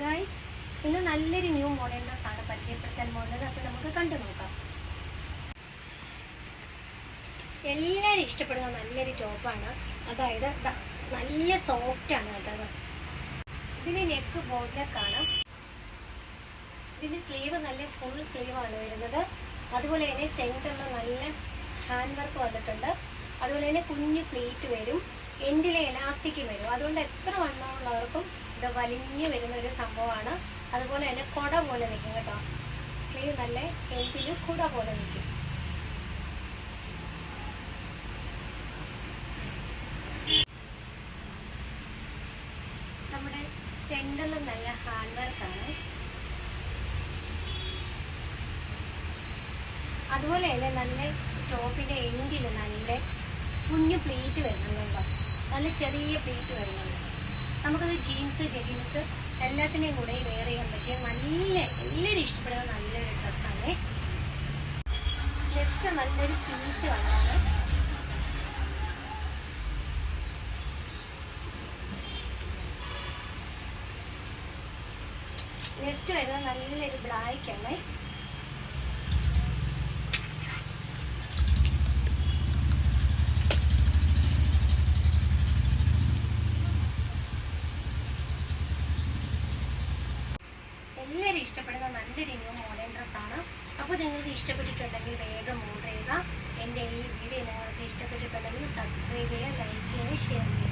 Guys, ഇന്ന് നല്ലൊരു new model ഡ്രസ്സാണ് പരിചയപ്പെടുത്താൻ പോകുന്നത്. അപ്പോൾ നമുക്ക് കണ്ടു നോക്കാം. എല്ലാവരും ഇഷ്ടപ്പെടുന്ന നല്ലൊരു ടോപ്പാണ്. അതായത് നല്ല സോഫ്റ്റാണ് കേട്ടത്. ഇതിന് നെക്ക് ബോർഡിലേക്കാണ്. ഇതിന് സ്ലീവ് നല്ല ഫുൾ സ്ലീവാണ് വരുന്നത്. അതുപോലെ തന്നെ സെൻറ്ററിൽ നല്ല ഹാൻഡ് വർക്ക് വന്നിട്ടുണ്ട്. അതുപോലെ തന്നെ കുഞ്ഞു പ്ലേറ്റ് വരും, എൻഡിലെ എലാസ്റ്റിക് വരും. അതുകൊണ്ട് എത്ര വണ്ണമുള്ളവർക്കും ഇത് വലിഞ്ഞു വരുന്ന ഒരു സംഭവമാണ്. അതുപോലെ തന്നെ കുട പോലെ നിൽക്കും കേട്ടോ. സ്ലീവ് നല്ല എൻഡിൽ കുട പോലെ നിൽക്കും. നമ്മുടെ സെൻറ്ററിൽ നല്ല ഹാൻഡ് വർക്കാണ്. അതുപോലെ തന്നെ നല്ല ടോപ്പിൻ്റെ എൻഡിൽ നല്ല കുഞ്ഞു പ്ലേറ്റ് വരുന്നുണ്ടോ, നല്ല ചെറിയ പ്ലേറ്റ് വരുന്നുണ്ട്. നമുക്കത് ജീൻസ്, ജഗിൻസ് എല്ലാത്തിനെയും കൂടെ വെയർ ചെയ്യാൻ പറ്റിയ എല്ലാവരും ഇഷ്ടപ്പെടുന്ന നല്ലൊരു ഡ്രസ്സാണ്. നെക്സ്റ്റ് നല്ലൊരു പീച്ച് കളറാണ്. നെക്സ്റ്റ് വരുന്നത് നല്ലൊരു ബ്ലാക്ക് ആണ്. എല്ലാവരും ഇഷ്ടപ്പെടുന്ന നല്ലൊരു ന്യൂ മോഡേൺ ഡ്രസ്സാണ്. അപ്പോൾ നിങ്ങൾക്ക് ഇഷ്ടപ്പെട്ടിട്ടുണ്ടെങ്കിൽ വേഗം ഓർഡർ ചെയ്യുക. എൻ്റെ ഈ വീഡിയോ നിങ്ങൾക്ക് ഇഷ്ടപ്പെട്ടിട്ടുണ്ടെങ്കിൽ സബ്സ്ക്രൈബ് ചെയ്യുക, ലൈക്ക് ചെയ്യുക, ഷെയർ ചെയ്യുക.